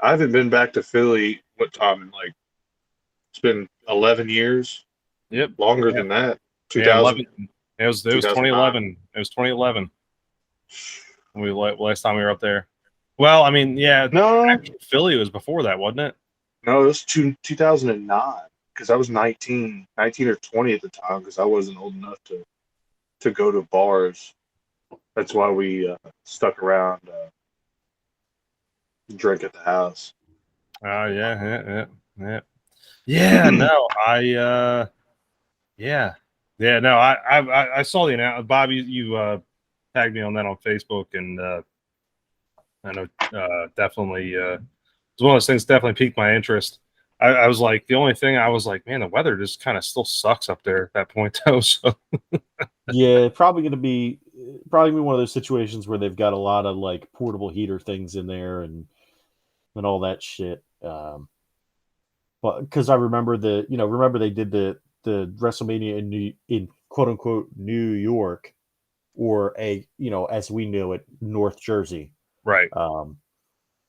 I haven't been back to Philly. What time? Like it's been 11 years. Yep, Longer than that. 2000. 2000. It was 2011. It was 2011. Last time we were up there. Well, I mean, yeah. No, actually, Philly was before that, wasn't it? no, it was 2009 because I was 19 or 20 at the time because I wasn't old enough to go to bars. That's why we stuck around, drink at the house. Oh yeah. No, no, I saw the announcement. Bob, you tagged me on that on Facebook, and I know definitely it's one of those things definitely piqued my interest. I was like, the only thing I was like, man, the weather just kind of still sucks up there at that point though. So Yeah, probably gonna be one of those situations where they've got a lot of like portable heater things in there and all that shit. But because I remember they did the WrestleMania in quote unquote New York, or as we knew it, North Jersey, right.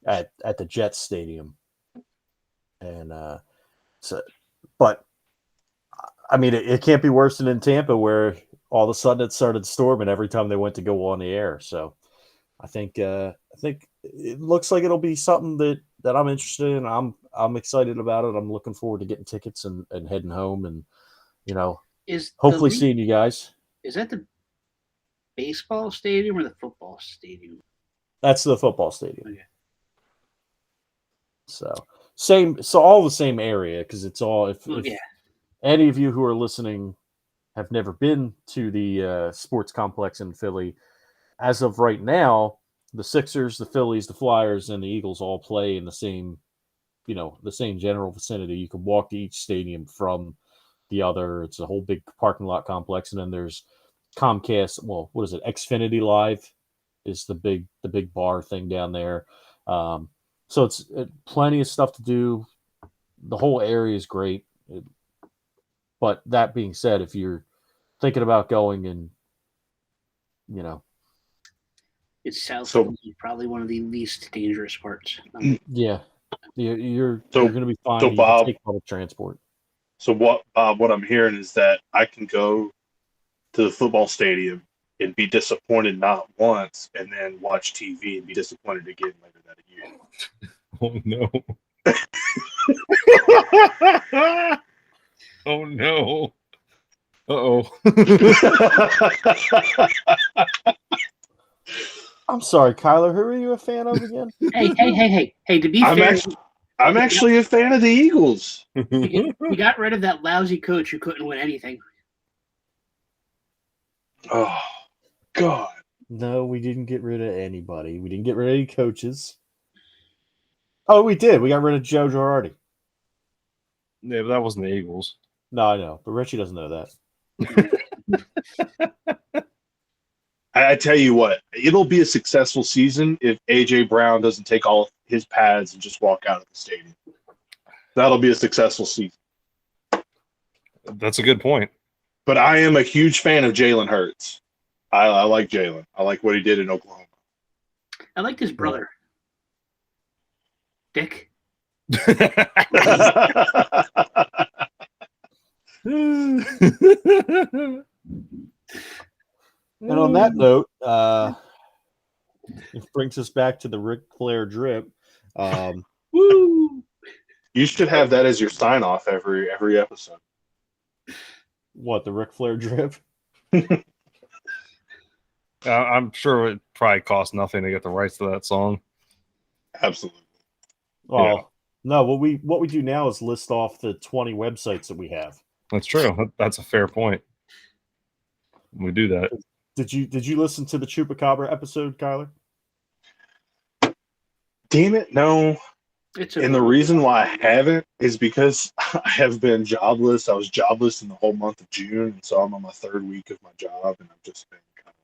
At the Jets Stadium, and but I mean, it can't be worse than in Tampa, where all of a sudden it started storming every time they went to go on the air. So I think it looks like it'll be something that I'm interested in. I'm excited about it. I'm looking forward to getting tickets and heading home, and hopefully seeing you guys. Is that the baseball stadium or the football stadium? That's the football stadium. Okay. So all the same area, because it's all if Yeah. any of you who are listening have never been to the sports complex in Philly, as of right now, the Sixers, the Phillies, the Flyers, and the Eagles all play in the same general vicinity. You can walk to each stadium from the other. It's a whole big parking lot complex, and then there's Comcast. Well, what is it? Xfinity Live is the big bar thing down there. So it's plenty of stuff to do. The whole area is great. But that being said, if you're thinking about going and you know. It's south So- of probably one of the least dangerous parts. Yeah, you're So- going to be fine. so You can Bob- take public transport. So what I'm hearing is that I can go to the football stadium and be disappointed not once, and then watch TV and be disappointed again later that year. Oh no. Oh no. Uh-oh. I'm sorry, Kyler. Who are you a fan of again? Hey! To be I'm fair, actually a fan of the Eagles. we got rid of that lousy coach who couldn't win anything. Oh God. No, we didn't get rid of anybody. We didn't get rid of any coaches. Oh, we did. We got rid of Joe Girardi. Yeah, but that wasn't the Eagles. No, I know, but Richie doesn't know that. I tell you what, it'll be a successful season if AJ Brown doesn't take all his pads and just walk out of the stadium. That'll be a successful season. That's a good point. But I am a huge fan of Jalen Hurts. I like Jalen. I like what he did in Oklahoma. I liked his brother, Dick. And on that note, it brings us back to the Ric Flair drip. Woo! You should have that as your sign off every episode. What, the Ric Flair drip? I'm sure it probably costs nothing to get the rights to that song. Absolutely. Well, Yeah. no. What we do now is list off the 20 websites that we have. That's true. That's a fair point. We do that. Did you listen to the Chupacabra episode, Kyler? Damn it, no. And the reason why I haven't is because I have been jobless. I was jobless in the whole month of June, and so I'm on my third week of my job, and I've just been kind of...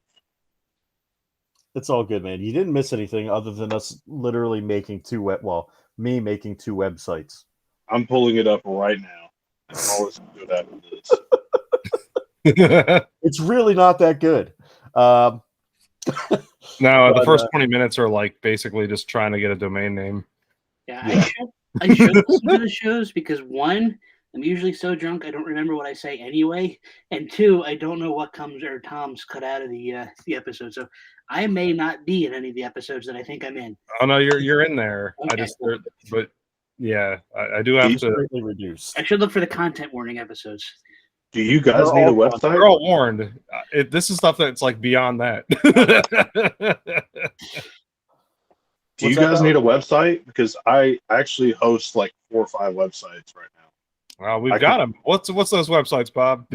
It's all good, man. You didn't miss anything other than us literally making me making two websites. I'm pulling it up right now. I'm always good at this. It's really not that good. No, the But, first 20 minutes are like basically just trying to get a domain name. Yeah. I should listen to the shows because one, I'm usually so drunk I don't remember what I say anyway, and two, I don't know what Tom's cut out of the episode, so I may not be in any of the episodes that I think I'm in. Oh no, you're in there. Okay. But yeah, I do have to. Greatly reduced. I should look for the content warning episodes. Do you guys They're need a all- website? We're all warned. This is stuff that's like beyond that. Do you What's that guys about? need a website? Because I actually host like 4 or 5 websites right now. Well, we've got them. What's those websites, Bob?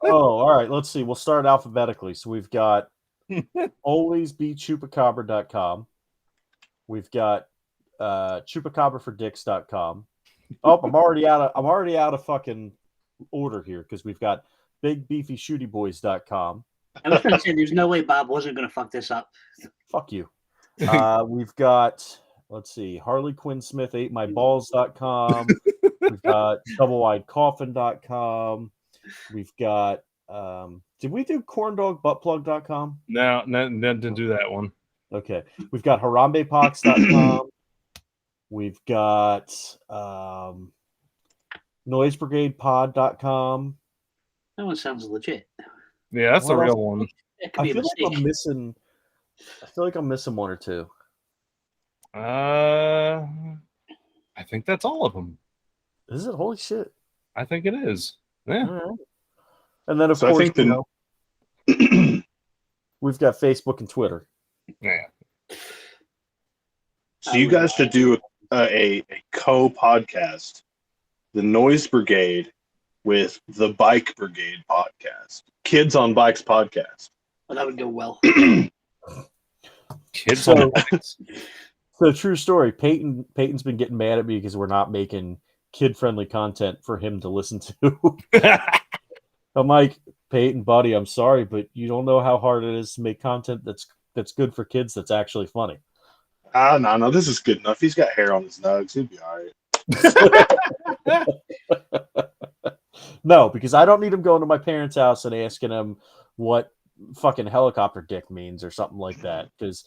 Oh, all right. Let's see. We'll start alphabetically. So we've got alwaysbechupacabra.com. We've got chupacabrafordicks.com. Oh, I'm already out of fucking order here because we've got bigbeefyshootyboys.com. I was going to say, there's no way Bob wasn't going to fuck this up. Fuck you. We've got, let's see, Harley Quinn Smith ate my balls.com. We've got doublewidecoffin.com. We've got, did we do corndogbuttplug.com? No, didn't do that one. Okay. We've got harambepox.com. We've got noisebrigadepod.com. That one sounds legit. Yeah, that's the What real else? one. That could I be a feel mistake. like I'm missing one or two. I think that's all of them. Is it? Holy shit. I think it is. Yeah. All right. And then, of So I course, think the- we've got Facebook and Twitter. Yeah. So you guys should do a co-podcast, the Noise Brigade with the Bike Brigade podcast, Kids on Bikes podcast. Well, that would go well. Kids So- on bikes. So, true story. Peyton's been getting mad at me because we're not making kid-friendly content for him to listen to. I'm like, Peyton, buddy, I'm sorry, but you don't know how hard it is to make content that's good for kids that's actually funny. No, this is good enough. He's got hair on his nugs. He'll be all right. No, because I don't need him going to my parents' house and asking them what fucking helicopter dick means or something like that. Because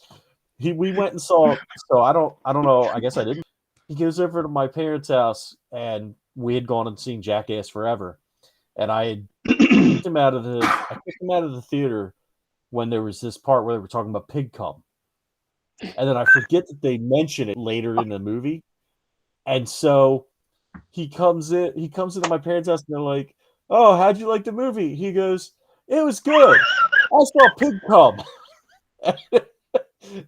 we went and saw. So I don't know. I guess I didn't. He goes over to my parents' house, and we had gone and seen Jackass Forever, and I had kicked him out of the theater when there was this part where they were talking about pig cum, and then I forget that they mention it later in the movie, and so he comes into my parents' house, and they're like, "Oh, how'd you like the movie?" He goes, "It was good. I saw pig cum."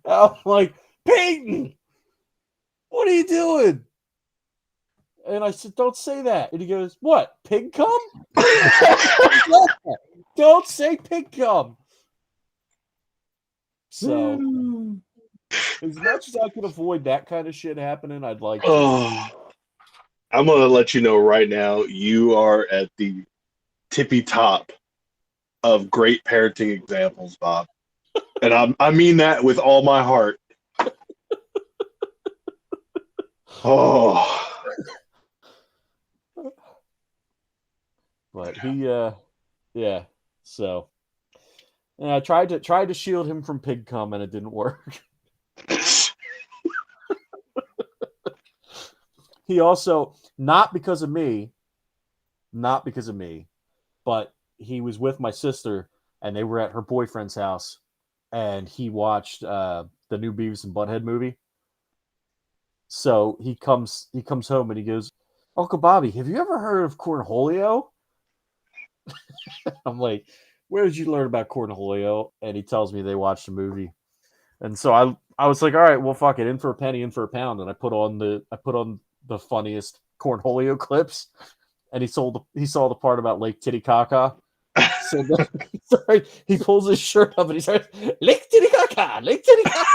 I'm like, "Peyton, what are you doing?" And I said, "Don't say that." And he goes, "What? Pig cum?" Don't say pig cum. So, as much as I could avoid that kind of shit happening, I'd like to. Oh, I'm gonna let you know right now. You are at the tippy top of great parenting examples, Bob, and I mean that with all my heart. Oh. But he, yeah. So, and I tried to shield him from pig cum, and it didn't work. He also, not because of me, but he was with my sister, and they were at her boyfriend's house, and he watched the new Beavis and Butthead movie. So he comes home and he goes, "Uncle Bobby, have you ever heard of cornholio?" I'm like, "Where did you learn about cornholio?" And he tells me they watched a movie. And so I was like, "All right, well, fuck it, in for a penny, in for a pound." And I put on the funniest cornholio clips, and he saw the part about Lake Titicaca. So sorry, he pulls his shirt up and he starts, "Lake Titicaca, Lake Titicaca."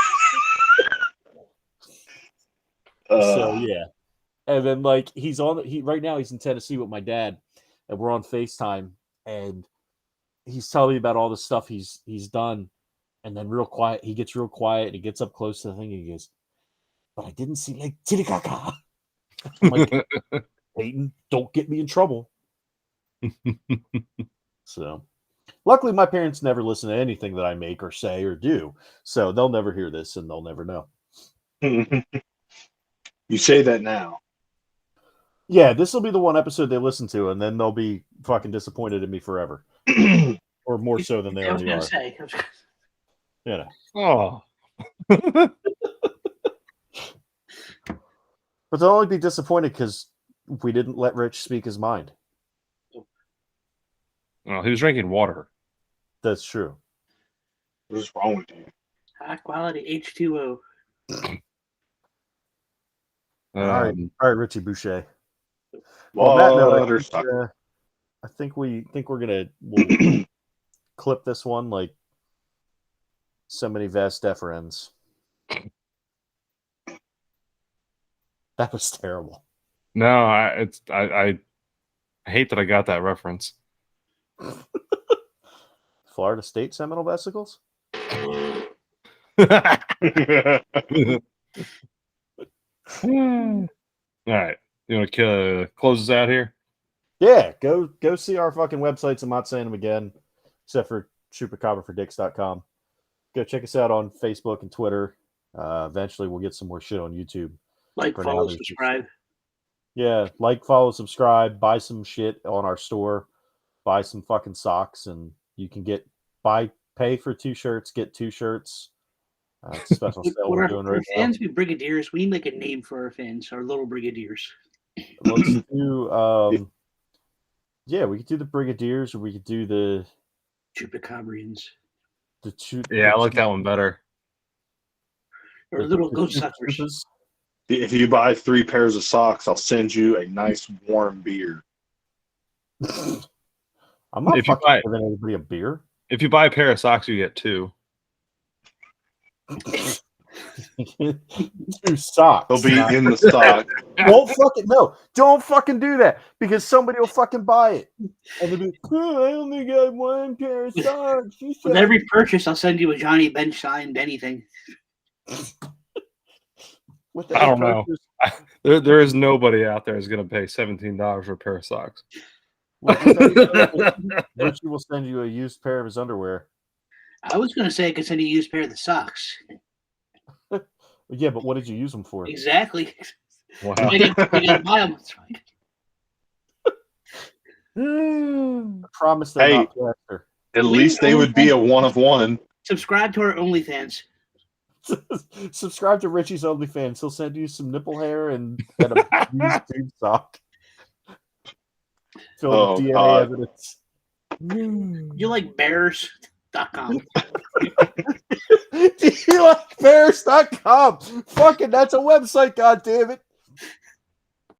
So yeah, and then like right now he's in Tennessee with my dad, and we're on FaceTime, and he's telling me about all the stuff he's done, and then real quiet, he gets real quiet, and he gets up close to the thing, and he goes, "But I didn't see Lake Titicaca." I'm like, "Peyton, don't get me in trouble." So, luckily, my parents never listen to anything that I make or say or do, so they'll never hear this, and they'll never know. You say that now. Yeah, this will be the one episode they listen to, and then they'll be fucking disappointed in me forever, or more so than they already are. You know. Oh. But they'll only be disappointed because we didn't let Rich speak his mind. Oh, he was drinking water. That's true. What is wrong with you? High quality H2O. All right, Richie Boucher. Well, On that note, I think we'll clip this one like so many Vas deferens. That was terrible. No, I hate that I got that reference. Florida State Seminole vesicles? All right. You want to close us out here? Yeah, go see our fucking websites. I'm not saying them again, except for chupacabra4dicks.com. Go check us out on Facebook and Twitter. Eventually, we'll get some more shit on YouTube. Like, follow, subscribe. Yeah, like, follow, subscribe, buy some shit on our store, buy some fucking socks, and you can pay for 2 shirts, get 2 shirts. It's a special sale we're doing right now. Fans be brigadiers. We need like a name for our fans, our little brigadiers. Let's do yeah, we could do the Brigadiers, or we could do the Chupacabrians. I like that one better. Or little ghost suckers. If you buy 3 pairs of socks, I'll send you a nice warm beer. I'm not fucking giving anybody a beer. If you buy a pair of socks, you get 2. 2 socks. They'll be in the stock. Don't fucking do that, because somebody will fucking buy it. And they'll be, "Oh, I only got 1 pair of socks." With every purchase, I'll send you a Johnny Bench signed anything. I don't know. There is nobody out there who's going to pay $17 for a pair of socks. Richie will send you a used pair of his underwear. I was going to say because then you use a pair of the socks. Yeah, but what did you use them for? Exactly. Wow. I gotta buy them. That's right. I promise they're Hey. not plaster. At least they would be a one of one. Subscribe to our OnlyFans. Subscribe to Richie's OnlyFans. He'll send you some nipple hair and a used tube sock filled with DNA God. evidence. You like bears.com. Do you like bears.com? Fucking, that's a website, goddammit.